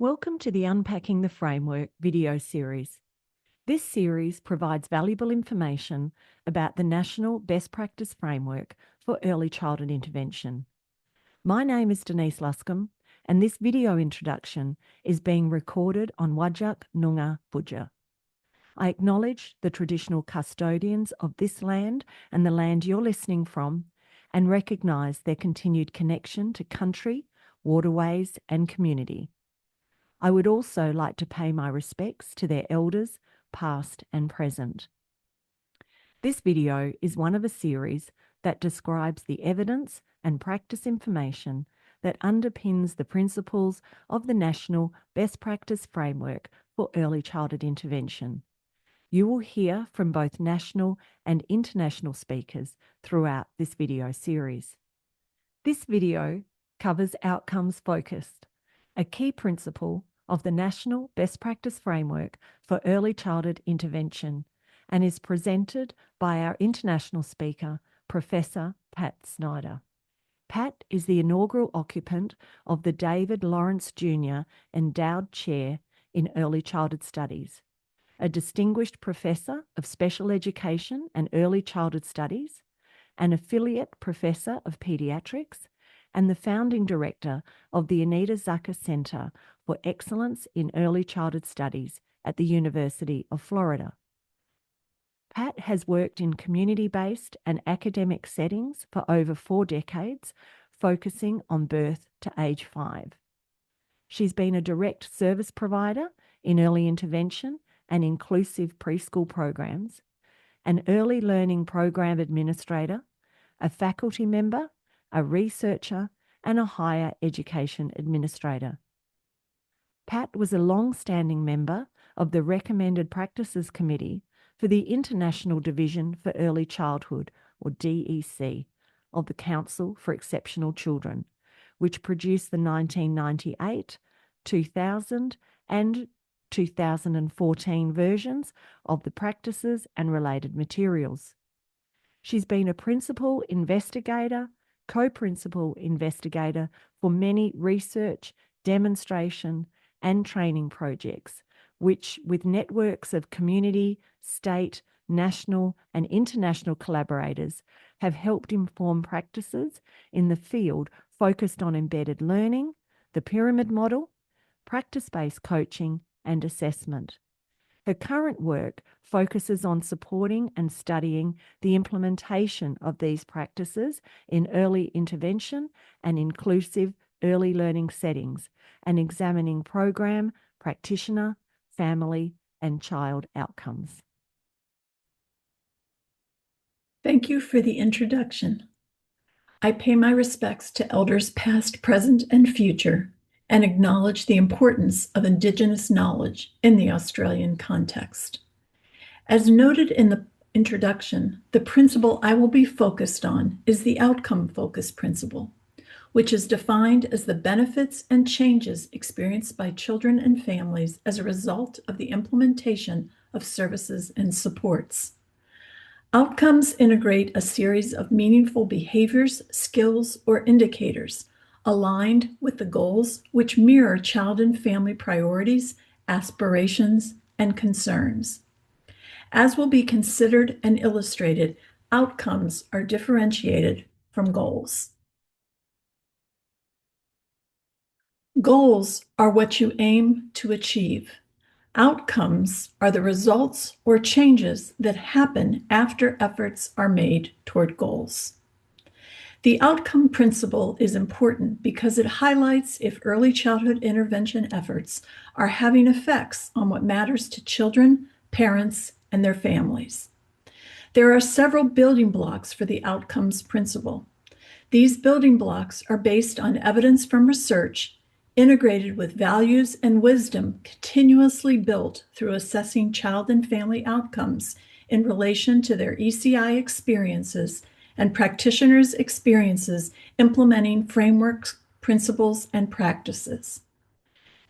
Welcome to the Unpacking the Framework video series. This series provides valuable information about the National Best Practice Framework for Early Childhood Intervention. My name is Denise Luscombe, and this video introduction is being recorded on Whadjuk Noongar Budja. I acknowledge the traditional custodians of this land and the land you're listening from, and recognise their continued connection to country, waterways and community. I would also like to pay my respects to their elders, past and present. This video is one of a series that describes the evidence and practice information that underpins the principles of the National Best Practice Framework for Early Childhood Intervention. You will hear from both national and international speakers throughout this video series. This video covers outcomes focused, a key principle of the National Best Practice Framework for Early Childhood Intervention, and is presented by our international speaker, Professor Pat Snyder. Pat is the inaugural occupant of the David Lawrence Jr. Endowed Chair in Early Childhood Studies, a distinguished professor of special education and early childhood studies, an affiliate professor of pediatrics, and the founding director of the Anita Zucker Center for Excellence in Early Childhood Studies at the University of Florida. Pat has worked in community-based and academic settings for over 4 decades, focusing on birth to age 5. She's been a direct service provider in early intervention and inclusive preschool programs, an early learning program administrator, a faculty member, a researcher, and a higher education administrator. Pat was a long-standing member of the Recommended Practices Committee for the International Division for Early Childhood, or DEC, of the Council for Exceptional Children, which produced the 1998, 2000, and 2014 versions of the practices and related materials. She's been a principal investigator, co-principal investigator for many research, demonstration, and training projects, which, with networks of community, state, national, and international collaborators, have helped inform practices in the field focused on embedded learning, the pyramid model, practice-based coaching, and assessment. Her current work focuses on supporting and studying the implementation of these practices in early intervention and inclusive early learning settings, and examining program, practitioner, family, and child outcomes. Thank you for the introduction. I pay my respects to elders past, present, and future, and acknowledge the importance of Indigenous knowledge in the Australian context. As noted in the introduction, the principle I will be focused on is the outcome-focused principle, which is defined as the benefits and changes experienced by children and families as a result of the implementation of services and supports. Outcomes integrate a series of meaningful behaviors, skills, or indicators aligned with the goals which mirror child and family priorities, aspirations, and concerns. As will be considered and illustrated, outcomes are differentiated from goals. Goals are what you aim to achieve. Outcomes are the results or changes that happen after efforts are made toward goals. The outcome principle is important because it highlights if early childhood intervention efforts are having effects on what matters to children, parents, and their families. There are several building blocks for the outcomes principle. These building blocks are based on evidence from research, integrated with values and wisdom continuously built through assessing child and family outcomes in relation to their ECI experiences and practitioners' experiences implementing frameworks, principles, and practices.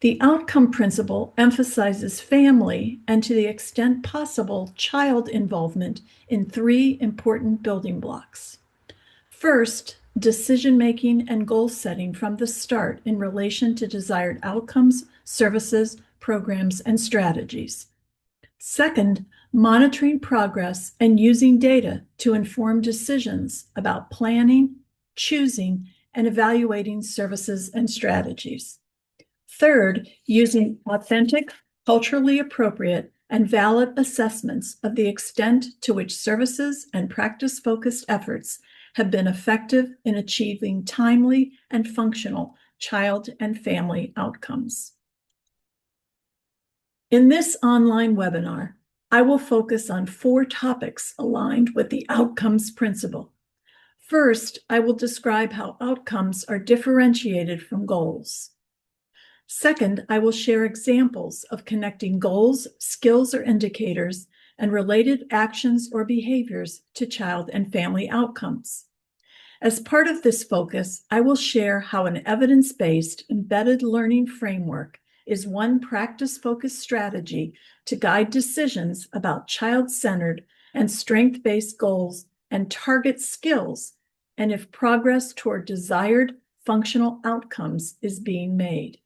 The outcome principle emphasizes family and, to the extent possible, child involvement in 3 important building blocks. First, decision-making and goal setting from the start in relation to desired outcomes, services, programs, and strategies. Second, monitoring progress and using data to inform decisions about planning, choosing, and evaluating services and strategies. Third, using authentic, culturally appropriate, and valid assessments of the extent to which services and practice-focused efforts have been effective in achieving timely and functional child and family outcomes. In this online webinar, I will focus on 4 topics aligned with the outcomes principle. First, I will describe how outcomes are differentiated from goals. Second, I will share examples of connecting goals, skills, or indicators, and related actions or behaviors to child and family outcomes. As part of this focus, I will share how an evidence-based embedded learning framework is one practice-focused strategy to guide decisions about child-centered and strength-based goals and target skills, and if progress toward desired functional outcomes is being made.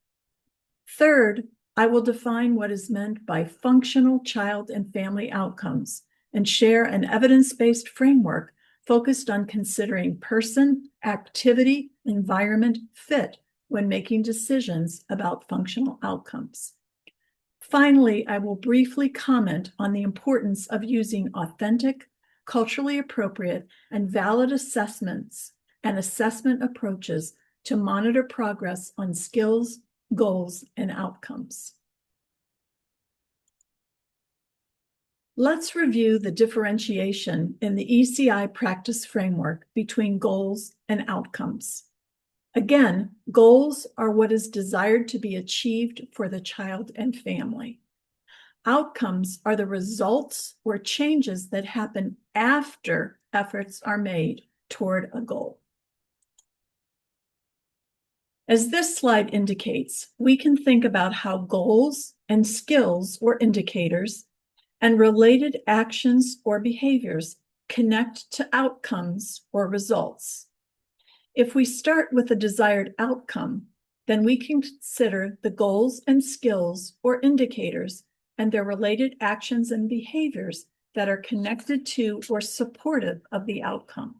Third, I will define what is meant by functional child and family outcomes and share an evidence-based framework focused on considering person, activity, environment fit when making decisions about functional outcomes. Finally, I will briefly comment on the importance of using authentic, culturally appropriate, and valid assessments and assessment approaches to monitor progress on skills, goals, and outcomes. Let's review the differentiation in the ECI practice framework between goals and outcomes. Again, goals are what is desired to be achieved for the child and family. Outcomes are the results or changes that happen after efforts are made toward a goal. As this slide indicates, we can think about how goals and skills or indicators and related actions or behaviors connect to outcomes or results. If we start with a desired outcome, then we can consider the goals and skills or indicators and their related actions and behaviors that are connected to or supportive of the outcome.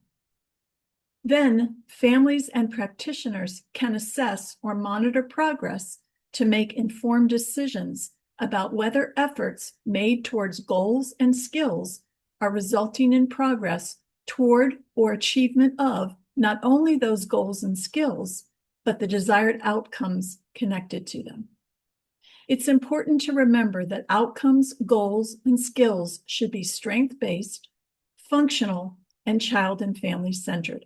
Then, families and practitioners can assess or monitor progress to make informed decisions about whether efforts made towards goals and skills are resulting in progress toward or achievement of not only those goals and skills, but the desired outcomes connected to them. It's important to remember that outcomes, goals, and skills should be strength-based, functional, and child and family-centered.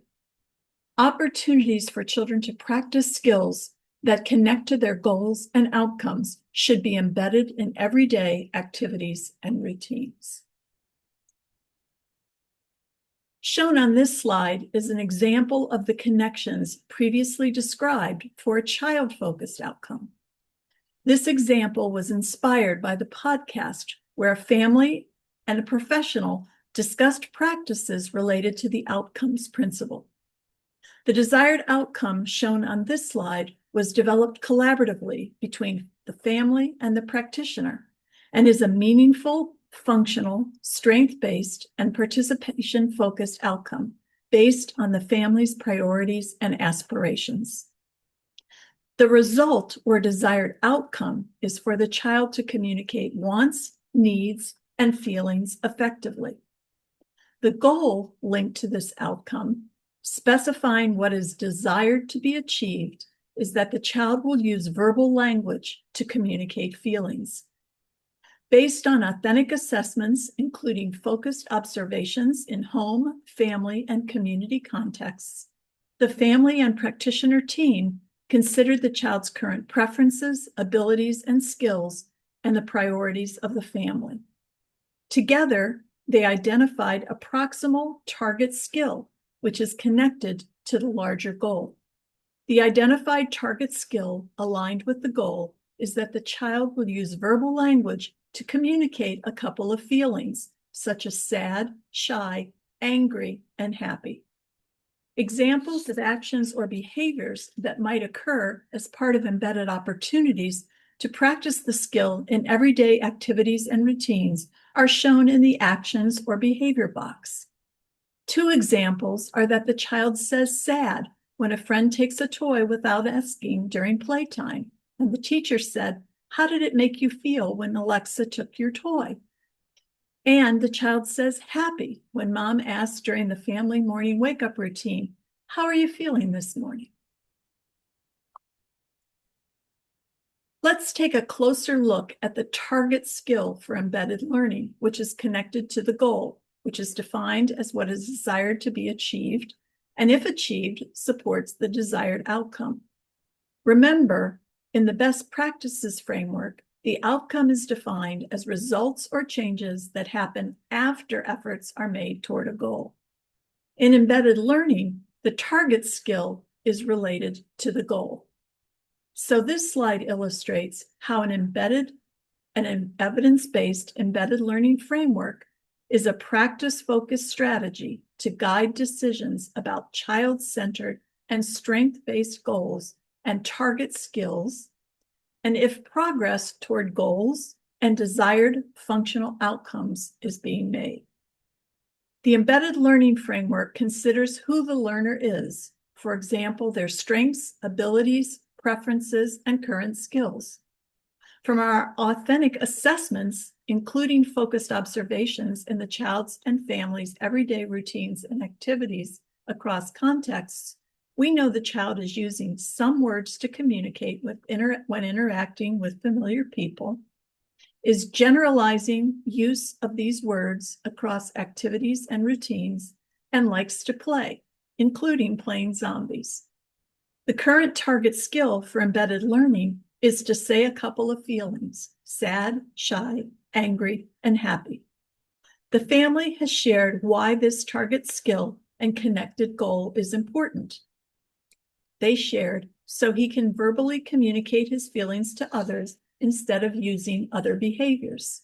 Opportunities for children to practice skills that connect to their goals and outcomes should be embedded in everyday activities and routines. Shown on this slide is an example of the connections previously described for a child-focused outcome. This example was inspired by the podcast where a family and a professional discussed practices related to the outcomes principle. The desired outcome shown on this slide was developed collaboratively between the family and the practitioner and is a meaningful, functional, strength-based, and participation-focused outcome based on the family's priorities and aspirations. The result or desired outcome is for the child to communicate wants, needs, and feelings effectively. The goal linked to this outcome, specifying what is desired to be achieved, is that the child will use verbal language to communicate feelings. Based on authentic assessments, including focused observations in home, family, and community contexts, the family and practitioner team considered the child's current preferences, abilities, and skills, and the priorities of the family. Together, they identified a proximal target skill, which is connected to the larger goal. The identified target skill aligned with the goal is that the child will use verbal language to communicate a couple of feelings, such as sad, shy, angry, and happy. Examples of actions or behaviors that might occur as part of embedded opportunities to practice the skill in everyday activities and routines are shown in the actions or behavior box. Two examples are that the child says sad when a friend takes a toy without asking during playtime, and the teacher said, "How did it make you feel when Alexa took your toy?" And the child says happy when mom asks during the family morning wake-up routine, "How are you feeling this morning?" Let's take a closer look at the target skill for embedded learning, which is connected to the goal, which is defined as what is desired to be achieved, and if achieved, supports the desired outcome. Remember, in the best practices framework, the outcome is defined as results or changes that happen after efforts are made toward a goal. In embedded learning, the target skill is related to the goal. So this slide illustrates how an evidence-based embedded learning framework is a practice-focused strategy to guide decisions about child-centered and strength-based goals and target skills, and if progress toward goals and desired functional outcomes is being made. The embedded learning framework considers who the learner is, for example, their strengths, abilities, preferences, and current skills. From our authentic assessments, including focused observations in the child's and family's everyday routines and activities across contexts, we know the child is using some words to communicate when interacting with familiar people, is generalizing use of these words across activities and routines, and likes to play, including playing zombies. The current target skill for embedded learning is to say a couple of feelings: sad, shy, angry, and happy. The family has shared why this target skill and connected goal is important. They shared so he can verbally communicate his feelings to others instead of using other behaviors.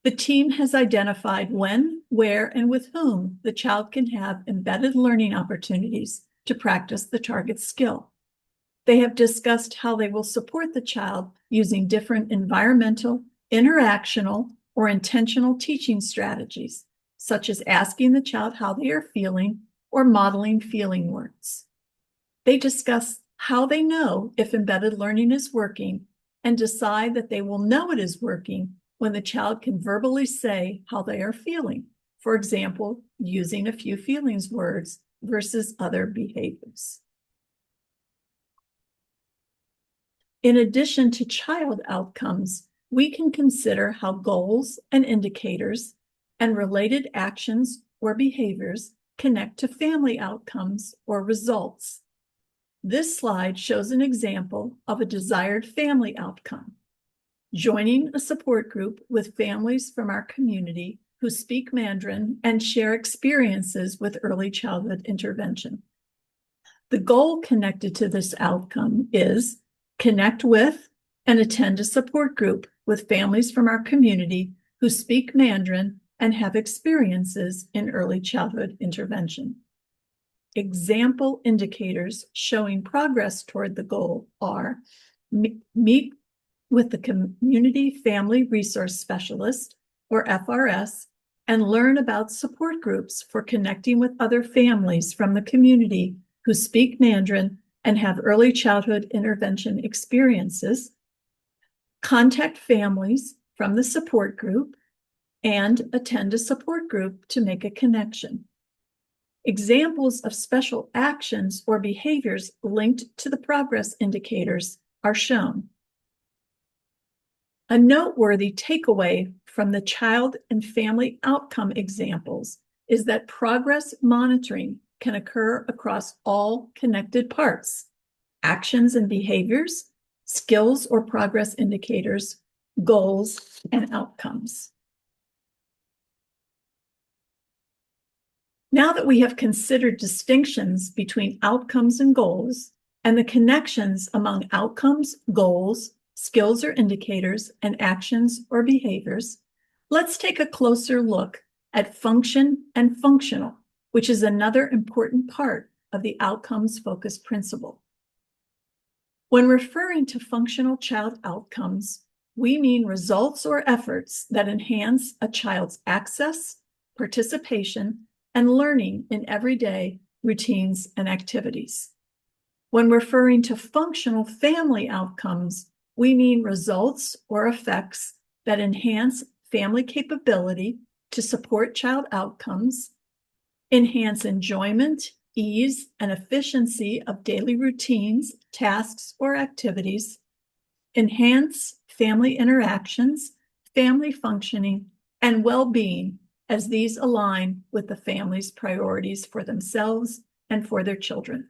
The team has identified when, where, and with whom the child can have embedded learning opportunities to practice the target skill. They have discussed how they will support the child using different environmental, interactional, or intentional teaching strategies, such as asking the child how they are feeling or modeling feeling words. They discuss how they know if embedded learning is working and decide that they will know it is working when the child can verbally say how they are feeling, for example, using a few feelings words versus other behaviors. In addition to child outcomes, we can consider how goals and indicators and related actions or behaviors connect to family outcomes or results. This slide shows an example of a desired family outcome: joining a support group with families from our community who speak Mandarin and share experiences with early childhood intervention. The goal connected to this outcome is connect with and attend a support group with families from our community who speak Mandarin and have experiences in early childhood intervention. Example indicators showing progress toward the goal are meet with the Community Family Resource Specialist, or FRS, and learn about support groups for connecting with other families from the community who speak Mandarin and have early childhood intervention experiences, contact families from the support group, and attend a support group to make a connection. Examples of special actions or behaviors linked to the progress indicators are shown. A noteworthy takeaway from the child and family outcome examples is that progress monitoring can occur across all connected parts: actions and behaviors, skills or progress indicators, goals, and outcomes. Now that we have considered distinctions between outcomes and goals and the connections among outcomes, goals, skills or indicators, and actions or behaviors, let's take a closer look at function and functional, which is another important part of the outcomes-focused principle. When referring to functional child outcomes, we mean results or efforts that enhance a child's access, participation, and learning in everyday routines and activities. When referring to functional family outcomes, we mean results or effects that enhance family capability to support child outcomes, enhance enjoyment, ease, and efficiency of daily routines, tasks, or activities, enhance family interactions, family functioning, and well-being as these align with the family's priorities for themselves and for their children.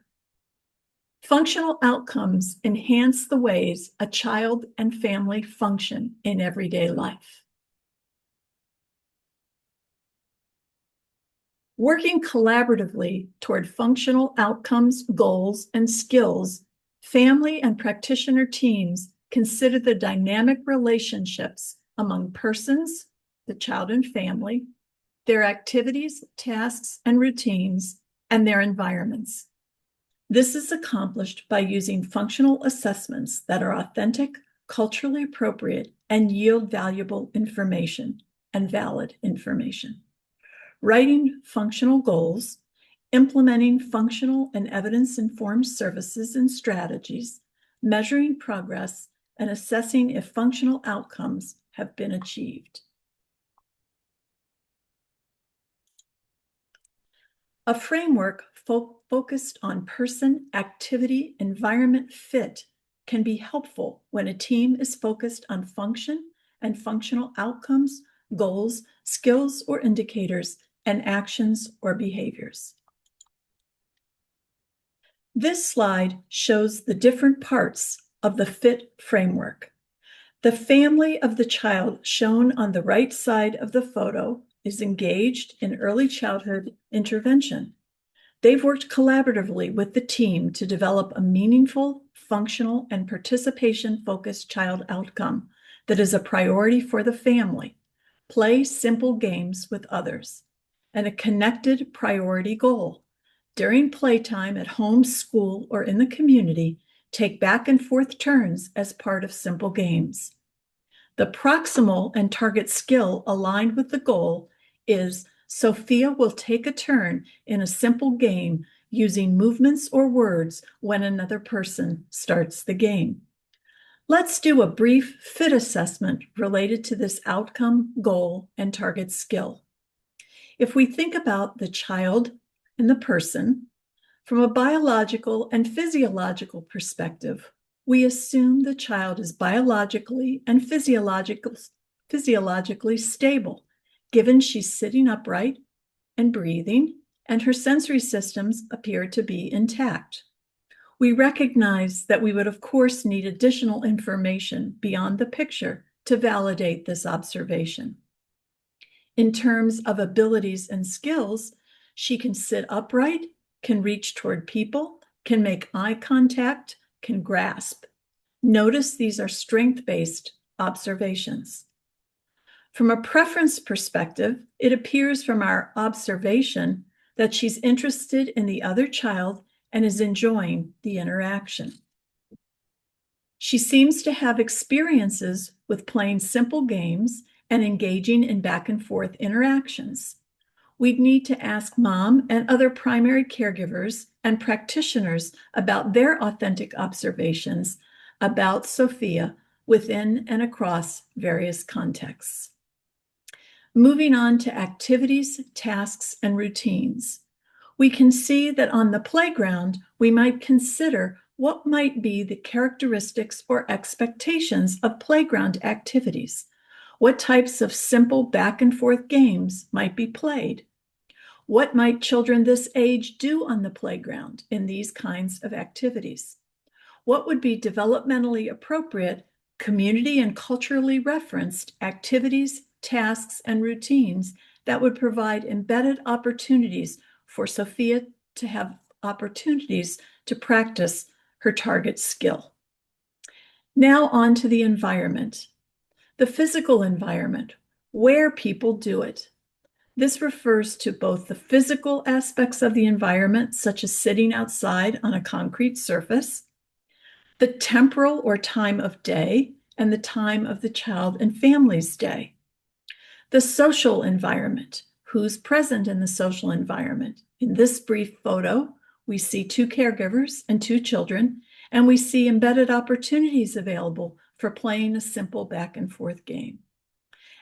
Functional outcomes enhance the ways a child and family function in everyday life. Working collaboratively toward functional outcomes, goals, and skills, family and practitioner teams consider the dynamic relationships among persons, the child and family, their activities, tasks, and routines, and their environments. This is accomplished by using functional assessments that are authentic, culturally appropriate, and yield valuable information and valid information. Writing functional goals, implementing functional and evidence-informed services and strategies, measuring progress, and assessing if functional outcomes have been achieved. A framework focused on person, activity, environment fit can be helpful when a team is focused on function and functional outcomes, goals, skills or indicators, and actions or behaviors. This slide shows the different parts of the FIT framework. The family of the child shown on the right side of the photo is engaged in early childhood intervention. They've worked collaboratively with the team to develop a meaningful, functional, and participation-focused child outcome that is a priority for the family. Play simple games with others, and a connected priority goal. During playtime at home, school, or in the community, take back and forth turns as part of simple games. The proximal and target skill aligned with the goal is Sophia will take a turn in a simple game using movements or words when another person starts the game. Let's do a brief fit assessment related to this outcome, goal, and target skill. If we think about the child and the person from a biological and physiological perspective, we assume the child is biologically and physiologically stable, given she's sitting upright and breathing, and her sensory systems appear to be intact. We recognize that we would, of course, need additional information beyond the picture to validate this observation. In terms of abilities and skills, she can sit upright, can reach toward people, can make eye contact, can grasp. Notice these are strength-based observations. From a preference perspective, it appears from our observation that she's interested in the other child and is enjoying the interaction. She seems to have experiences with playing simple games and engaging in back and forth interactions. We'd need to ask mom and other primary caregivers and practitioners about their authentic observations about Sophia within and across various contexts. Moving on to activities, tasks, and routines. We can see that on the playground, we might consider what might be the characteristics or expectations of playground activities. What types of simple back and forth games might be played? What might children this age do on the playground in these kinds of activities? What would be developmentally appropriate, community and culturally referenced activities, tasks, and routines that would provide embedded opportunities for Sophia to have opportunities to practice her target skill? Now on to the environment. The physical environment, where people do it. This refers to both the physical aspects of the environment, such as sitting outside on a concrete surface, the temporal or time of day, and the time of the child and family's day. The social environment, who's present in the social environment. In this brief photo, we see 2 caregivers and 2 children, and we see embedded opportunities available for playing a simple back and forth game.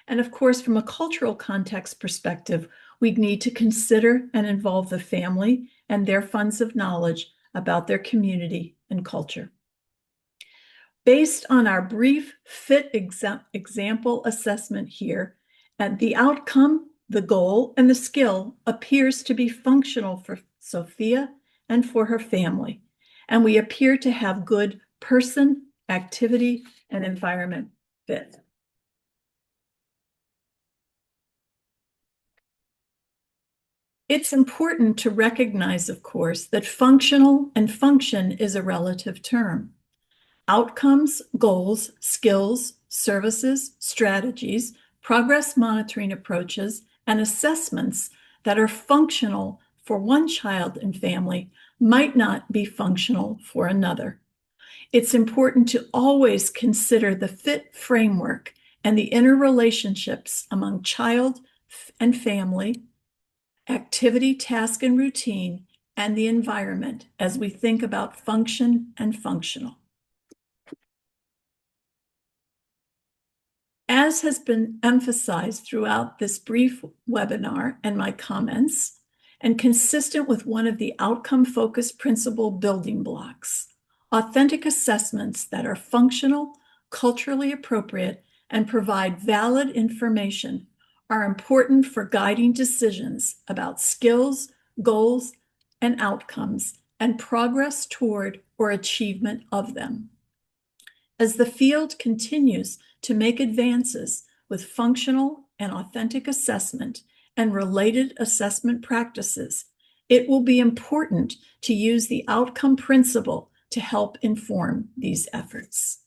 And of course, from a cultural context perspective, we need to consider and involve the family and their funds of knowledge about their community and culture. Based on our brief fit example assessment here, and the outcome, the goal, and the skill appears to be functional for Sophia and for her family. And we appear to have good person, activity, and environment fit. It's important to recognize, of course, that functional and function is a relative term. Outcomes, goals, skills, services, strategies, progress monitoring approaches, and assessments that are functional for one child and family might not be functional for another. It's important to always consider the fit framework and the interrelationships among child and family, activity, task, and routine, and the environment as we think about function and functional. As has been emphasized throughout this brief webinar and my comments, and consistent with one of the outcome-focused principle building blocks, authentic assessments that are functional, culturally appropriate, and provide valid information are important for guiding decisions about skills, goals, and outcomes, and progress toward or achievement of them. As the field continues to make advances with functional and authentic assessment and related assessment practices, it will be important to use the outcome principle to help inform these efforts.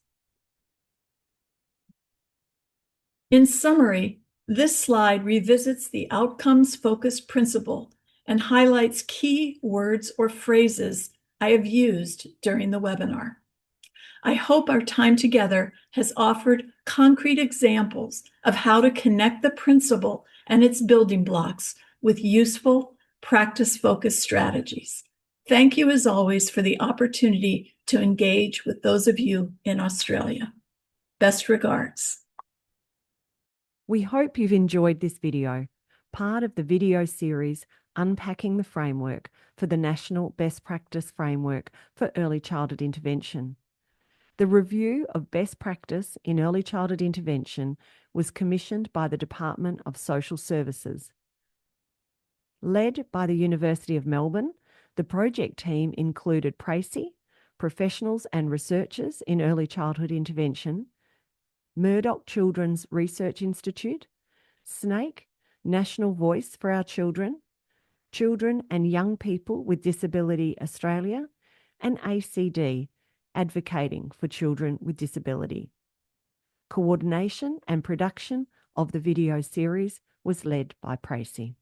In summary, this slide revisits the outcomes-focused principle and highlights key words or phrases I have used during the webinar. I hope our time together has offered concrete examples of how to connect the principle and its building blocks with useful, practice-focused strategies. Thank you, as always, for the opportunity to engage with those of you in Australia. Best regards. We hope you've enjoyed this video, part of the video series Unpacking the Framework for the National Best Practice Framework for Early Childhood Intervention. The review of best practice in early childhood intervention was commissioned by the Department of Social Services. Led by the University of Melbourne, the project team included PRECI, professionals and researchers in early childhood intervention, Murdoch Children's Research Institute, SNAICC, National Voice for Our Children, Children and Young People with Disability Australia, and ACD, Advocating for Children with Disability. Coordination and production of the video series was led by PRECI.